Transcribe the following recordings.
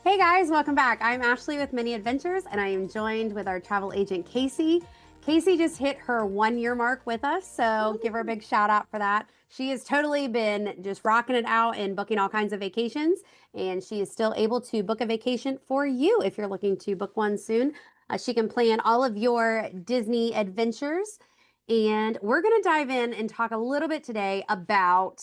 Hey guys, welcome back. I'm Ashley with Mini Adventures, and I am joined with our travel agent, Casey. Casey just hit her 1 year mark with us, so give her a big shout out for that. She has totally been just rocking it out and booking all kinds of vacations, and she is still able to book a vacation for you if you're looking to book one soon. She can plan all of your Disney adventures, and we're going to dive in and talk a little bit today about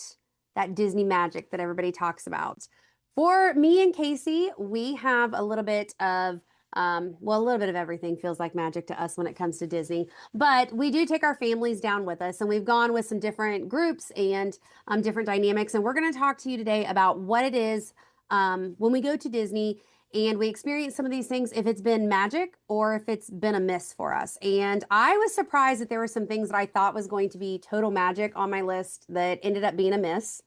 that Disney magic that everybody talks about. For me and Casey, we have a little bit of, a little bit of everything feels like magic to us when it comes to Disney. But we do take our families down with us, and we've gone with some different groups and different dynamics. And we're going to talk to you today about what it is when we go to Disney and we experience some of these things, if it's been magic or if it's been a miss for us. And I was surprised that there were some things that I thought was going to be total magic on my list that ended up being a miss,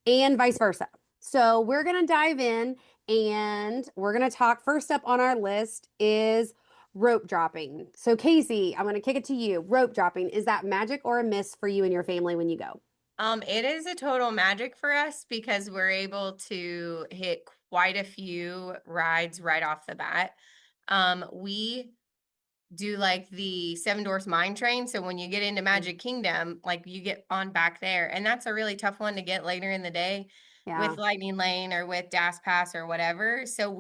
and vice versa. So we're going to dive in and we're going to talk. First up on our list is rope dropping. So Casey, I'm going to kick it to you. Rope dropping, is that magic or a miss for you and your family when you go? It is a total magic for us because we're able to hit quite a few rides right off the bat. We do like the Seven Dwarfs Mine Train. So when you get into Magic Kingdom, like you get on back there, and that's a really tough one to get later in the day Yeah. with Lightning Lane or with Dash Pass or whatever. So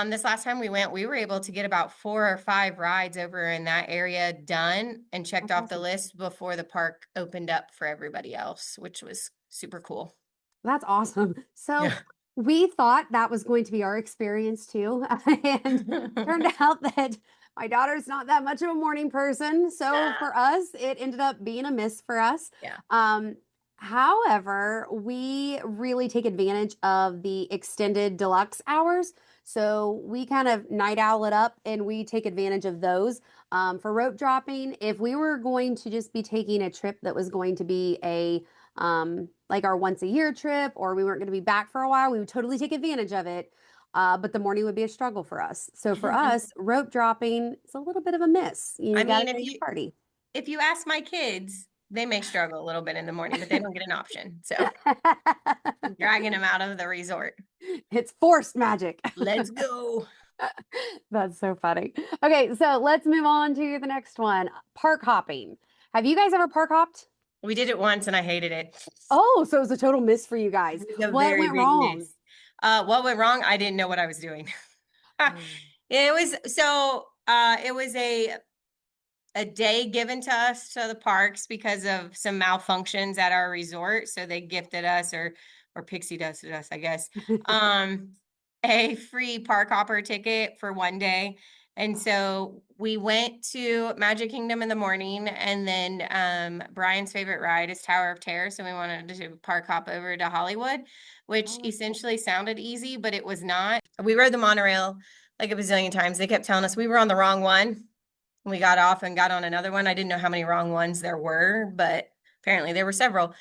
this last time we went, we were able to get about 4 or 5 rides over in that area done and checked That's off the awesome. list before the park opened up for everybody else, which was super cool. That's awesome. So Yeah. we thought that was going to be our experience too. And turned out that my daughter's not that much of a morning person. So Yeah. for us, it ended up being a miss for us. Yeah. Um, However, we really take advantage of the extended deluxe hours. So we kind of night owl it up and we take advantage of those. For rope dropping, if we were going to just be taking a trip that was going to be like our once a year trip, or we weren't going to be back for a while, we would totally take advantage of it. But the morning would be a struggle for us. So for us, rope dropping is a little bit of a miss. I You got to mean, go to your party. if you ask my kids, they may struggle a little bit in the morning, but they don't get an option. So I'm dragging them out of the resort. It's forced magic. Let's go. That's so funny. Okay, so let's move on to the next one. Park hopping. Have you guys ever park hopped? We did it once and I hated it. Oh, so it was a total miss for you guys. It was a What very went big wrong? miss. What went wrong? I didn't know what I was doing. Oh. It was a day given to us to the parks because of some malfunctions at our resort. So they gifted us or pixie dusted us, I guess. Um a free park hopper ticket for one day. And so we went to Magic Kingdom in the morning, and then Brian's favorite ride is Tower of Terror. So we wanted to park hop over to Hollywood, which Oh, essentially sounded easy, but it was not. We rode the monorail like a bazillion times. They kept telling us we were on the wrong one. We got off and got on another one. I didn't know how many wrong ones there were, but apparently there were several.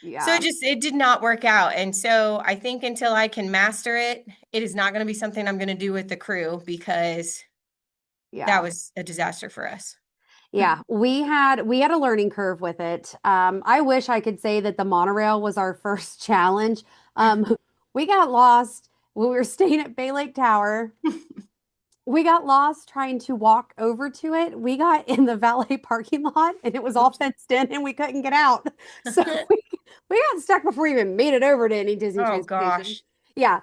So yeah. it did not work out. And so I think until I can master it, it is not going to be something I'm going to do with the crew because that Yeah. was a disaster for us. Yeah, we had a learning curve with it. I wish I could say that the monorail was our first challenge. We got lost when we were staying at Bay Lake Tower. We got lost trying to walk over to it. We got in the valet parking lot and it was all fenced in and we couldn't get out. So we got stuck before we even made it over to any Disney Oh transportation. gosh. Yeah.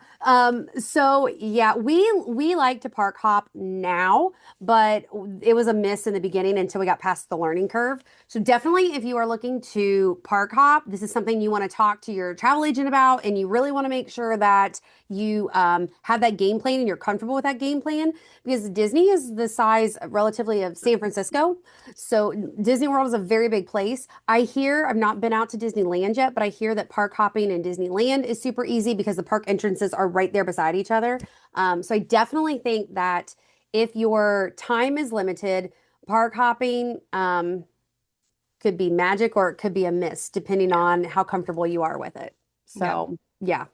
So yeah, we like to park hop now, but it was a miss in the beginning until we got past the learning curve. So definitely if you are looking to park hop, this is something you want to talk to your travel agent about, and you really want to make sure that you have that game plan and you're comfortable with that game plan, because Disney is the size relatively of San Francisco. So Disney World is a very big place. I hear, I've not been out to Disneyland yet, but I hear that park hopping in Disneyland is super easy because the park entrances are right there beside each other. So I definitely think that if your time is limited, park hopping could be magic or it could be a miss, depending Yeah. on how comfortable you are with it. Yep. So yeah.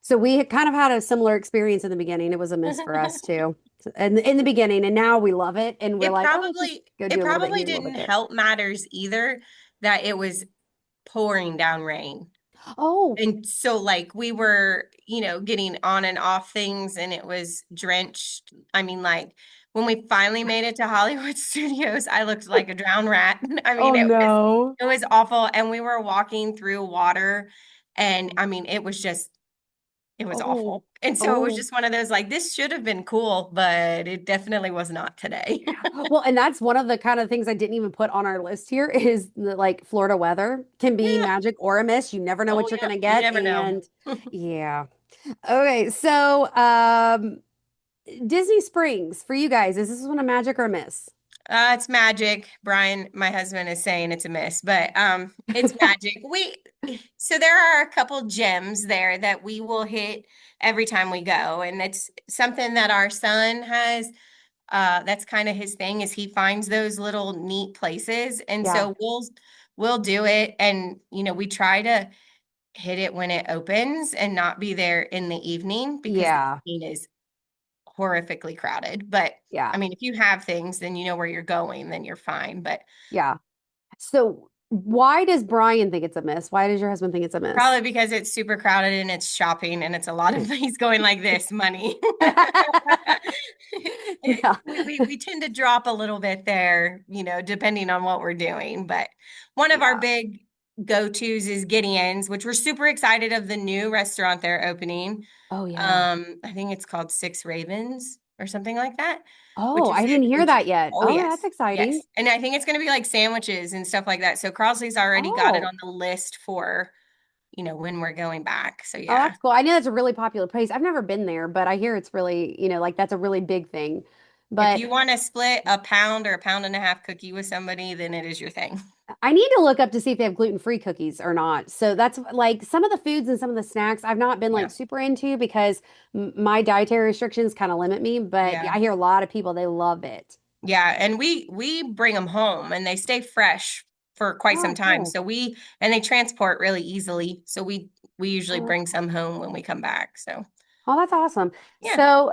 So we had kind of had a similar experience in the beginning. It was a miss for us too. And in the beginning, and now we love it. And we're It like, oh, let's just probably go it do a little bit probably here, a little bit didn't there. help matters either that it was pouring down rain. Oh, And so like we were, getting on and off things and it was drenched. I mean, like when we finally made it to Hollywood Studios, I looked like a drowned rat. I oh mean, no. it was awful. And we were walking through water and I mean, it was Oh, awful. And so it was oh. just one of those like, this should have been cool, but it definitely was not today. Well, and that's one of the kind of things I didn't even put on our list here is the like Florida weather can be Yeah. magic or a miss. You never know Oh, what you're yeah. gonna You get. never know. And yeah. Okay, so Disney Springs for you guys, is this one a magic or a miss? It's magic. Brian, my husband, is saying it's a miss, but it's magic. So there are a couple gems there that we will hit every time we go, and it's something that our son has. That's kind of his thing is he finds those little neat places, and Yeah. so we'll do it, and we try to hit it when it opens and not be there in the evening because the Yeah. evening is horrifically crowded. But Yeah. I mean, if you have things, then you know where you're going, then you're fine. But Yeah. So why does Brian think it's a miss? Why does your husband think it's a miss? probably because it's super crowded and it's shopping and it's a lot of he's going like this money. Yeah. We tend to drop a little bit there, depending on what we're doing. But one of our Yeah. big go-tos is Gideon's, which we're super excited of the new restaurant they're opening. Oh yeah. I think it's called Six Ravens or something like that, Oh, I didn't hear which that yet. oh Oh, that's yes, exciting. yes. And I think it's going to be like sandwiches and stuff like that. So Crosley's already got it Oh. on the list for, when we're going back. So Oh, yeah. that's cool. I know that's a really popular place. I've never been there, but I hear it's really, like that's a really big thing. If But you want to split a pound or a pound and a half cookie with somebody, then it is your thing. I need to look up to see if they have gluten-free cookies or not. So that's like some of the foods and some of the snacks I've not been Yeah. like super into because my dietary restrictions kind of limit me. But yeah, Yeah. I hear a lot of people they love it. Yeah, and we bring them home and they stay fresh for quite some Oh, time. cool. So and they transport really easily. So we usually Oh, bring some home when we come back. So oh, that's awesome. yeah. So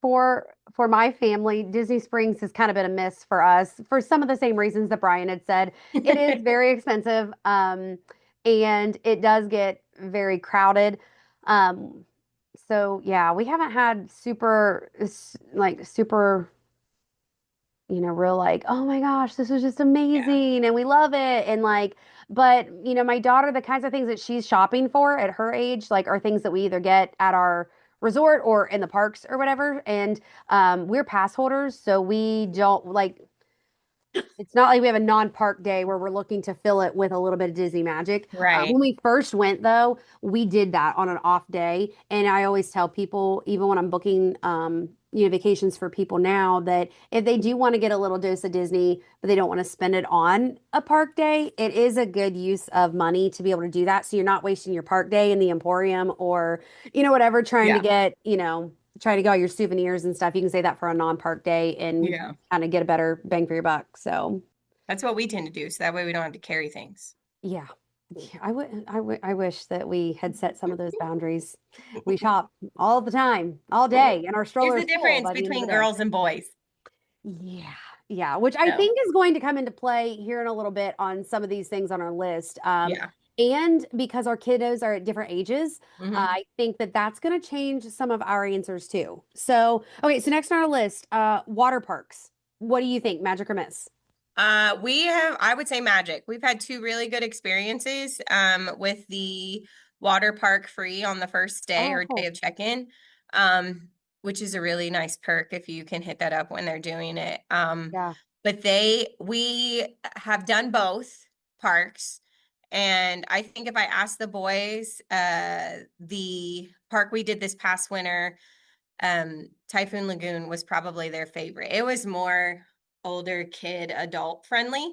for my family, Disney Springs has kind of been a miss for us for some of the same reasons that Brian had said. It is very expensive, and it does get very crowded. Um, so yeah, we haven't had super real like, oh my gosh, this was just Yeah. amazing and we love it. And like, but my daughter, the kinds of things that she's shopping for at her age, like are things that we either get at our resort or in the parks or whatever. And we're pass holders, so we don't like it's not like we have a non-park day where we're looking to fill it with a little bit of Disney magic. Right. When we first went, though, we did that on an off day, and I always tell people, even when I'm booking, vacations for people now, that if they do want to get a little dose of Disney, but they don't want to spend it on a park day, it is a good use of money to be able to do that. So you're not wasting your park day in the Emporium or, whatever, trying to Yeah. get, trying to get all your souvenirs and stuff. You can say that for a non-park day and Yeah. kind of get a better bang for your buck. So, That's what we tend to do. So that way we don't have to carry things. yeah. Yeah, I wish that we had set some of those boundaries. We shop all the time, all day, and our There's stroller a is full difference by the end of the between day. girls and boys. Yeah. Yeah, which I So think is going to come into play here in a little bit on some of these things on our list. yeah. And because our kiddos are at different ages, Hmm. I think that that's going to change some of our answers too. So, okay, so next on our list, water parks. What do you think, magic or miss? I would say magic. We've had two really good experiences with the water park free on the first day Oh, or day cool. of check-in, um, which is a really nice perk if you can hit that up when they're doing it. Yeah. But we have done both parks. And I think if I ask the boys, the park we did this past winter, Typhoon Lagoon was probably their favorite. It was more older kid, adult friendly.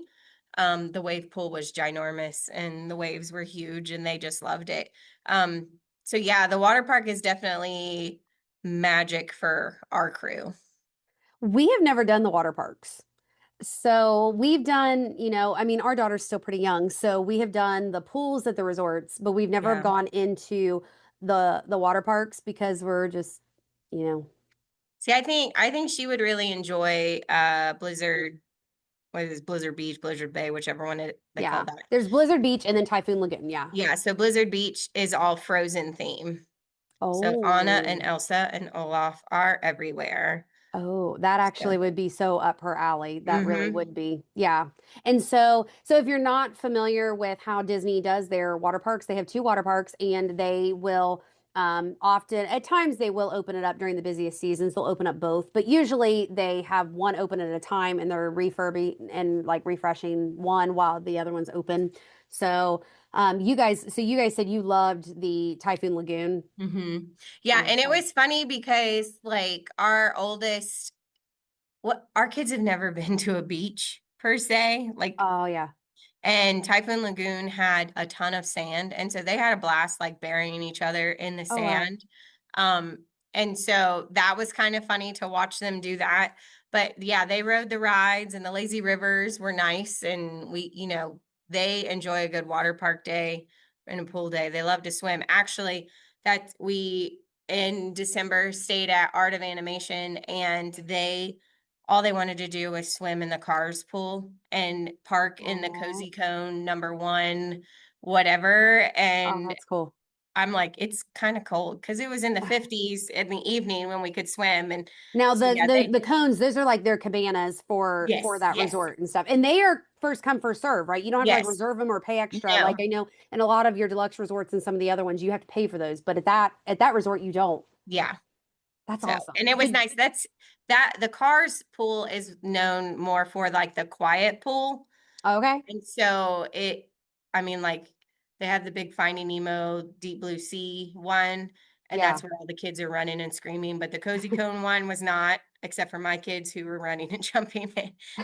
The wave pool was ginormous and the waves were huge and they just loved it. Um, so yeah, the water park is definitely magic for our crew. We have never done the water parks. So we've done, I mean, our daughter's still pretty young, so we have done the pools at the resorts, but we've never Yeah. gone into the water parks because we're just, you know, See, I think she would really enjoy Blizzard what is Blizzard Beach, Blizzard Bay, whichever one they call Yeah. that. There's Blizzard Beach and then Typhoon Lagoon. Yeah. Yeah, so Blizzard Beach is all Frozen theme. So Anna and Oh. Elsa and Olaf are everywhere. Oh, that So, actually would be so up her alley. That really hmm would be. Yeah. And so if you're not familiar with how Disney does their water parks, they have two water parks and they will often at times they will open it up during the busiest seasons. They'll open up both, but usually they have one open at a time and they're refurbing and like refreshing one while the other one's open. So you guys said you loved the Typhoon Lagoon. hmm Yeah, and it Awesome. was funny because like our oldest, what our kids have never been to a beach per se. Like Oh yeah. and Typhoon Lagoon had a ton of sand, and so they had a blast like burying each other in the Oh wow. sand. Um, and so that was kind of funny to watch them do that. But yeah, they rode the rides and the lazy rivers were nice, and they enjoy a good water park day and a pool day. They love to swim. Actually, that we in December stayed at Art of Animation, and all they wanted to do was swim in the Cars pool and park in the Oh, Cozy Cone #1, whatever. oh, And that's cool. I'm like, it's kind of cold because it was in the 50s in the evening when we could swim. And Now so, the yeah, the cones, those are like their cabanas for yes, that yes, resort and stuff. And they are first come, first serve, right? You don't have to like yes, reserve them or pay extra. Like no, I know in a lot of your deluxe resorts and some of the other ones, you have to pay for those. But at that resort, you don't. yeah. That's So, and awesome. it was nice. The Cars pool is known more for like the quiet pool. Okay. And so I mean, like they have the big Finding Nemo Deep Blue Sea one, and Yeah. that's where all the kids are running and screaming. But the Cozy Cone one was not, except for my kids who were running and jumping.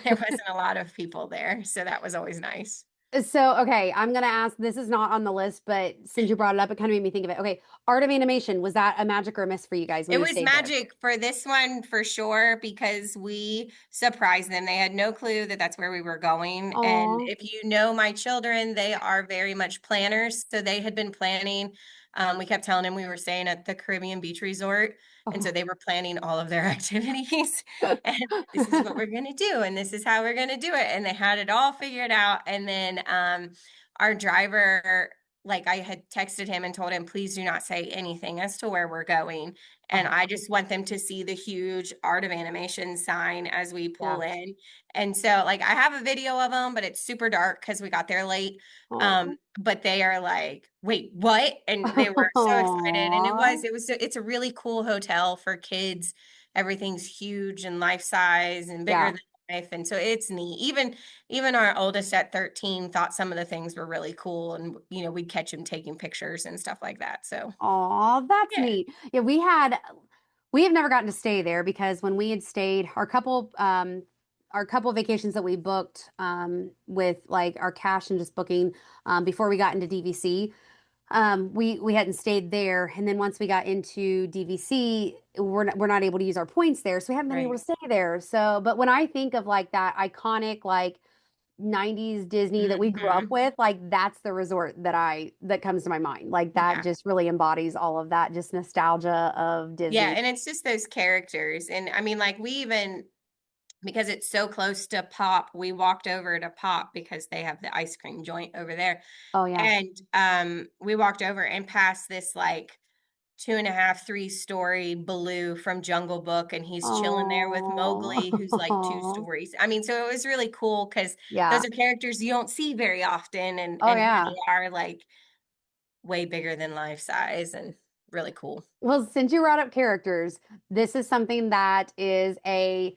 There wasn't a lot of people there, so that was always nice. So, okay, I'm gonna ask, this is not on the list, but since you brought it up, it kind of made me think of it. Okay, Art of Animation, was that a magic or a miss for you guys when It you was stayed there? magic for this one for sure because we surprised them. They had no clue that that's where we were going. And Oh, if you know my children, they are very much planners. So they had been planning. We kept telling them we were staying at the Caribbean Beach Resort. And so oh. they were planning all of their activities. And this is what we're going to do. And this is how we're going to do it. And they had it all figured out. And then our driver, like I had texted him and told him, please do not say anything as to where we're going. And Oh, I just want them to see the huge Art of Animation sign as we yeah. pull in. And so like I have a video of them, but it's super dark because we got there late. Oh. But they are like, wait, what? And they were so excited. And it's a really cool hotel for kids. Everything's huge and life size and bigger Yeah. than life. And so it's neat. Even our oldest at 13 thought some of the things were really cool, and we'd catch him taking pictures and stuff like that. So Oh, that's yeah. neat. Yeah, we have never gotten to stay there because when we had stayed, our couple vacations that we booked with like our cash and just booking before we got into DVC, we hadn't stayed there, and then once we got into DVC, we're not able to use our points there, so we haven't been able Right. to stay there. So, but when I think of like that iconic like 90s Disney that we grew up hmm with, like that's the resort that comes to my mind. Like that Yeah. just really embodies all of that, just nostalgia of Yeah, Disney. and it's just those characters. And I mean, like we even because it's so close to Pop, we walked over to Pop because they have the ice cream joint over there. Oh yeah. And we walked over and passed this like 2.5, 3-story Baloo from Jungle Book, and he's chilling there with Mowgli, who's like 2 Oh. stories. I mean, so it was really cool because Yeah. those are characters you don't see very often, and Oh here yeah. they are, like, way bigger than life size and really cool. Well, since you brought up characters, this is something that is a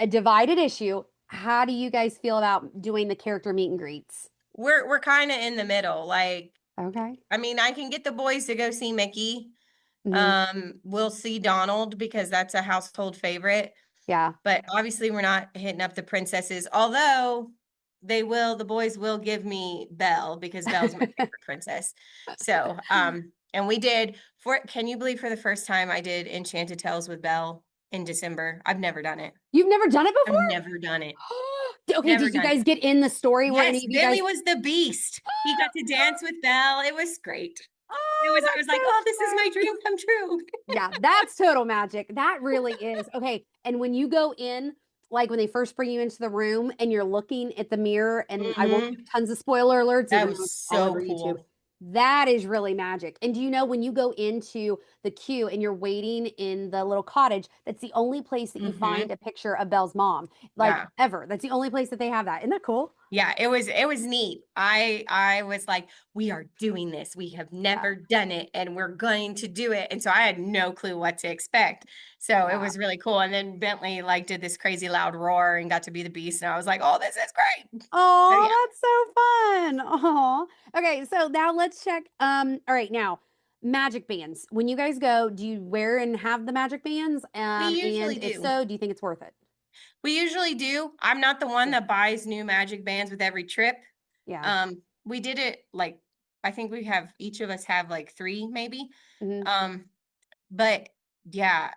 divided issue. How do you guys feel about doing the character meet and greets? We're kinda in the middle, like, Okay. I mean, I can get the boys to go see Mickey. Hmm. We'll see Donald because that's a household favorite. Yeah. But obviously we're not hitting up the princesses, although the boys will give me Belle because Belle's my favorite princess. So, and we did can you believe for the first time I did Enchanted Tales with Belle in December? I've never done it. You've never done it I've never done it. before? Okay, Never did you done it. guys get in the story? Were Yes, any of you Billy guys? was the beast. He got to dance with Belle. It was great. Oh, I was that's like, so "Oh, this is my fun. dream come true." Yeah, that's total magic. That really is. Okay. And when you go in, like when they first bring you into the room and you're looking at the mirror, and I won't Hmm. give tons of spoiler alerts, That even though was it's all so over YouTube. cool. That is really magic. And do you know when you go into the queue and you're waiting in the little cottage, that's the only place that you find Hmm. a picture of Belle's mom, like Yeah. ever. That's the only place that they have that. Isn't that cool? Yeah, it was neat. I was like, we are doing this. We have Yeah. never done it and we're going to do it. And so I had no clue what to expect. So it Yeah. was really cool. And then Bentley like did this crazy loud roar and got to be the beast. And I was like, oh, this is great. So yeah, Oh, that's so fun. Oh. Okay, so now let's check. All right, now magic bands. When you guys go, do you wear and have the magic bands? we And usually if do. so, do you think it's worth it? We usually do. I'm not the one Yeah. that buys new magic bands with every trip. Yeah. We did it like I think we have each of us have like three maybe. Hmm. Um, But yeah,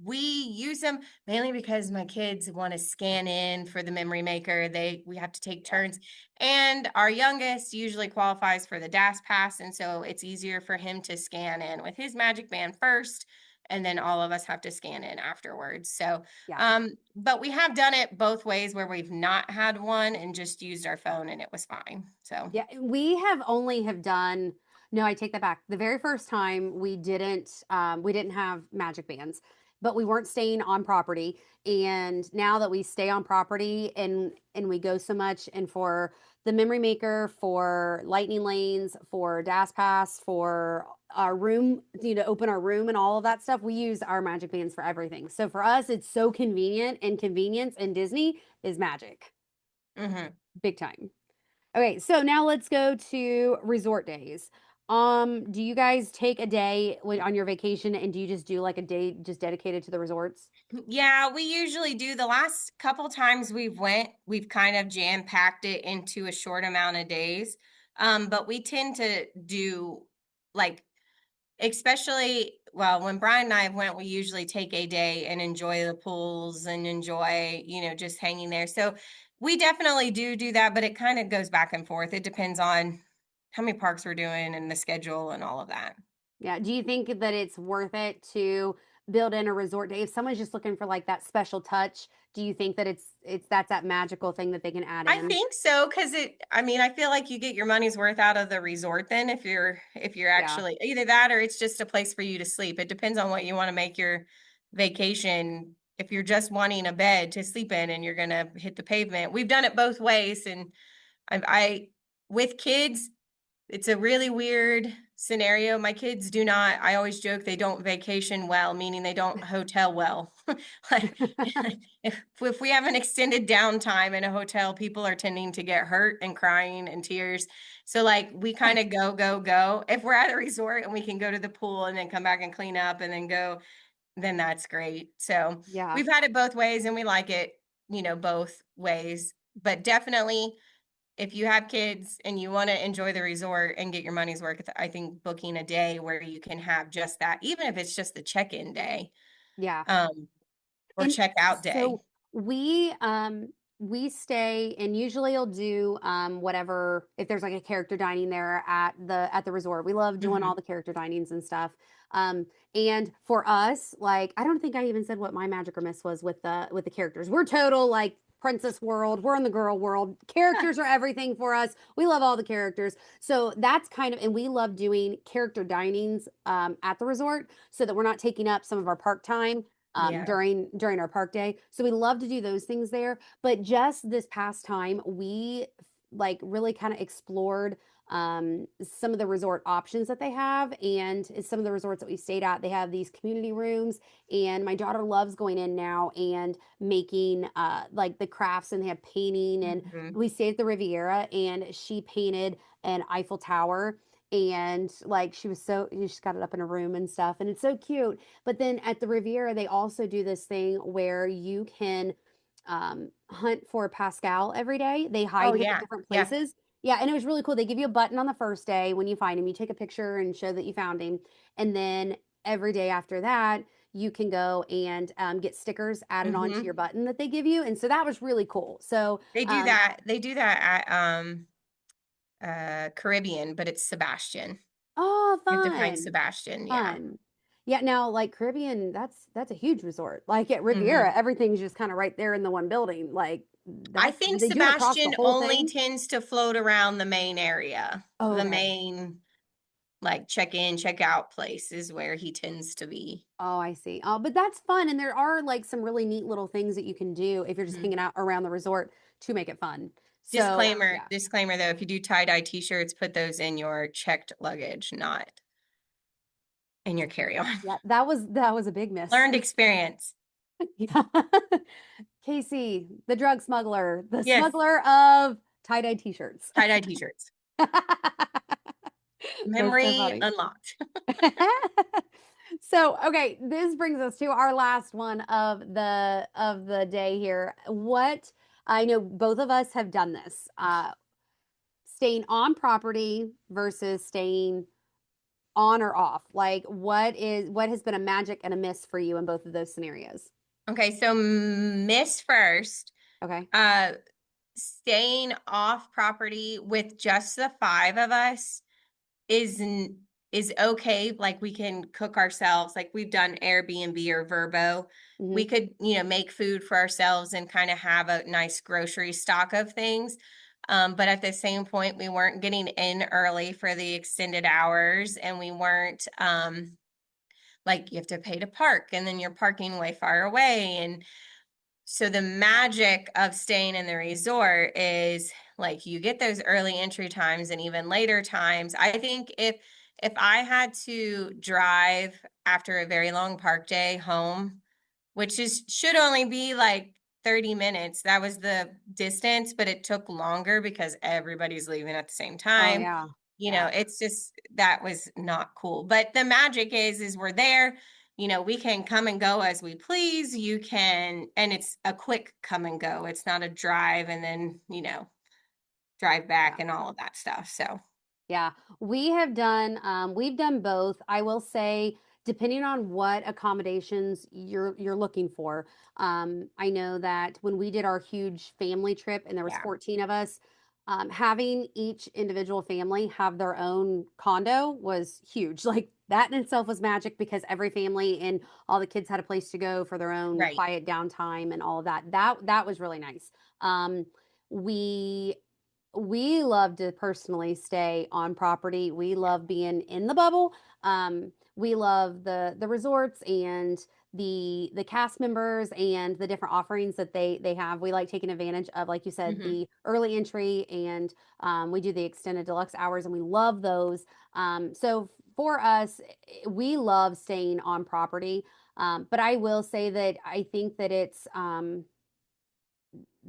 we use them mainly because my kids want to scan in for the memory maker. We have to take Yeah. turns. And our youngest usually qualifies for the DAS pass. And so it's easier for him to scan in with his magic band first. And then all of us have to scan in afterwards. So, Yeah. but we have done it both ways where we've not had one and just used our phone and it was fine. So, Yeah, we have only have done, no, I take that back. The very first time we didn't have magic bands, but we weren't staying on property. And now that we stay on property and we go so much, and for the memory maker, for lightning lanes, for DAS pass, for our room, open our room and all of that stuff, we use our magic bands for everything. So for us, it's so convenient, and convenience in Disney is magic. mhm. Big time. Okay, so now let's go to resort days. Do you guys take a day on your vacation, and do you just do like a day just dedicated to the resorts? Yeah, we usually do. The last couple times we've kind of jam packed it into a short amount of days. But we tend to do like, especially, well, when Brian and I went, we usually take a day and enjoy the pools and enjoy, just hanging there. So we definitely do that, but it kind of goes back and forth. It depends on how many parks we're doing and the schedule and all of that. Yeah. Do you think that it's worth it to build in a resort day if someone's just looking for like that special touch? Do you think that it's that's that magical thing that they can add I in? think so because I mean, I feel like you get your money's worth out of the resort then if you're Yeah. actually either that or it's just a place for you to sleep. It depends on what you want to make your vacation. If you're just wanting a bed to sleep in and you're gonna hit the pavement, we've done it both ways. And I with kids, it's a really weird scenario. My kids do not, I always joke they don't vacation well, meaning they don't hotel well. Like if we have an extended downtime in a hotel, people are tending to get hurt and crying and tears. So like we kind of go. If we're at a resort and we can go to the pool and then come back and clean up and then go, then that's great. So Yeah. we've had it both ways and we like it, both ways. But definitely if you have kids and you want to enjoy the resort and get your money's worth, I think booking a day where you can have just that, even if it's just the check-in day, Yeah. um, or And check-out day. so we stay, and usually you'll do whatever, if there's like a character dining there at the resort. We love doing all Mhm. the character dinings and stuff. And for us, like I don't think I even said what my magic or miss was with the characters. We're total like princess world. We're in the girl world. Characters are everything for us. We love all the characters. So that's kind of, and we love doing character dinings at the resort so that we're not taking up some of our park time Yeah. during our park day. So we love to do those things there. But just this past time, we like really kind of explored some of the resort options that they have, and some of the resorts that we stayed at, they have these community rooms, and my daughter loves going in now and making like the crafts, and they have painting, and Mhm. we stayed at the Riviera, and she painted an Eiffel Tower, and like she's got it up in her room and stuff, and it's so cute. But then at the Riviera, they also do this thing where you can hunt for Pascal every day. They Oh, hide him at yeah. different Yeah. places. Yeah, and it was really cool. They give you a button on the first day when you find him. You take a picture and show that you found him. And then every day after that, you can go and get stickers added onto your Mhm. button that they give you. And so that was really cool. So, They do that at, Caribbean, but it's Sebastian. oh, You have to find fun. Sebastian, yeah. Fun. Yeah, now like Caribbean, that's a huge resort. Like at Mhm. Riviera, everything's just kind of right there in the one building. Like I that's think they do it across the Sebastian whole only thing. tends to float around the main area. Oh, The okay. main, like, check-in, check-out place is where he tends to be. Oh, I see. Oh, but that's fun. And there are like some really neat little things that you can do if you're just Mhm. hanging out around the resort to make it fun. So Disclaimer, yeah. disclaimer though, if you do tie-dye t-shirts, put those in your checked luggage, not in your carry-on. Yeah, that was a big miss. Learned experience. Yeah. Casey, the drug smuggler, the Yes, smuggler of tie-dye t-shirts. tie-dye t-shirts. That's so Memory funny. unlocked. So, okay, this brings us to our last one of the day here. What I know both of us have done this. Staying on property versus staying on or off. Like what has been a magic and a miss for you in both of those scenarios? Okay, so miss first. Okay. Uh, Staying off property with just the five of us is is okay. Like we can cook ourselves. Like we've done Airbnb or Verbo. We Hmm. could, make food for ourselves and kind of have a nice grocery stock of things. But at the same point, we weren't getting in early for the extended hours, and we weren't like you have to pay to park, and then you're parking way far away, and so the magic of staying in the resort is like you get those early entry times and even later times. I think if I had to drive after a very long park day home, which is should only be like 30 minutes, that was the distance, but it took longer because everybody's leaving at the same Oh time. yeah. Yeah. It's just that was not cool. But the magic is we're there. We can come and go as we please. You can, and it's a quick come and go. It's not a drive and then, drive back Yeah. and all of that stuff. So, Yeah, we've done both. I will say, depending on what accommodations you're looking for. I know that when we did our huge family trip and there was yeah. 14 of us, having each individual family have their own condo was huge. Like that in itself was magic because every family and all the kids had a place to go for their own Right. quiet downtime and all of that. That was really nice. We we love to personally stay on property. We Yeah. love being in the bubble. We love the resorts and the cast members and the different offerings that they have. We like taking advantage of, like you said, Hmm. the early entry and we do the extended deluxe hours, and we love those. So for us, we love staying on property. But I will say that I think that it's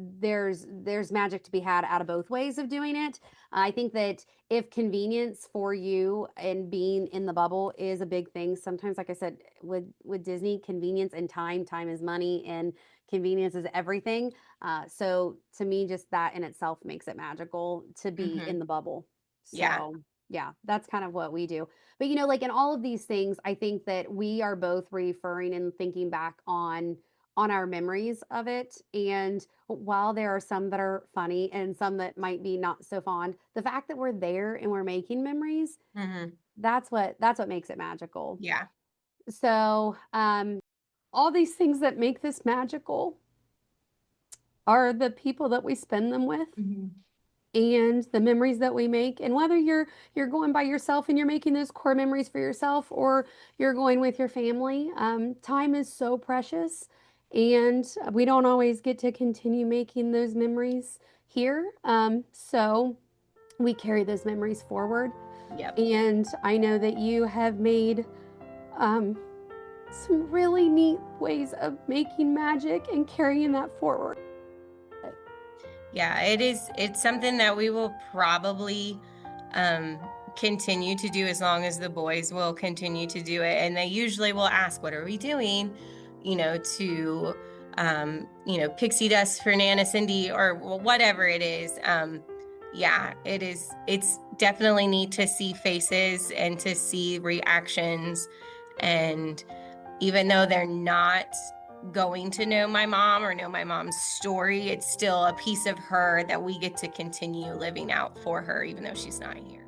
there's magic to be had out of both ways of doing it. I think that if convenience for you and being in the bubble is a big thing, sometimes, like I said, with Disney, convenience and time is money, and convenience is everything. So to me, just that in itself makes it magical to be in Hmm. the bubble. Yeah. So yeah, that's kind of what we do. But like in all of these things, I think that we are both referring and thinking back on our memories of it. And while there are some that are funny and some that might be not so fond, the fact that we're there and we're making memories, Hmm. that's what makes it magical. Yeah. So, all these things that make this magical are the people that we spend them with Hmm. and the memories that we make. And whether you're going by yourself and you're making those core memories for yourself, or you're going with your family, time is so precious, and we don't always get to continue making those memories here. So we carry those memories forward. Yep. And I know that you have made um, some really neat ways of making magic and carrying that forward. Yeah, it's something that we will probably um continue to do as long as the boys will continue to do it. And they usually will ask, what are we doing? To pixie dust for Nana Cindy or whatever it is. Yeah, it's definitely neat to see faces and to see reactions. And even though they're not going to know my mom or know my mom's story, it's still a piece of her that we get to continue living out for her, even though she's not here.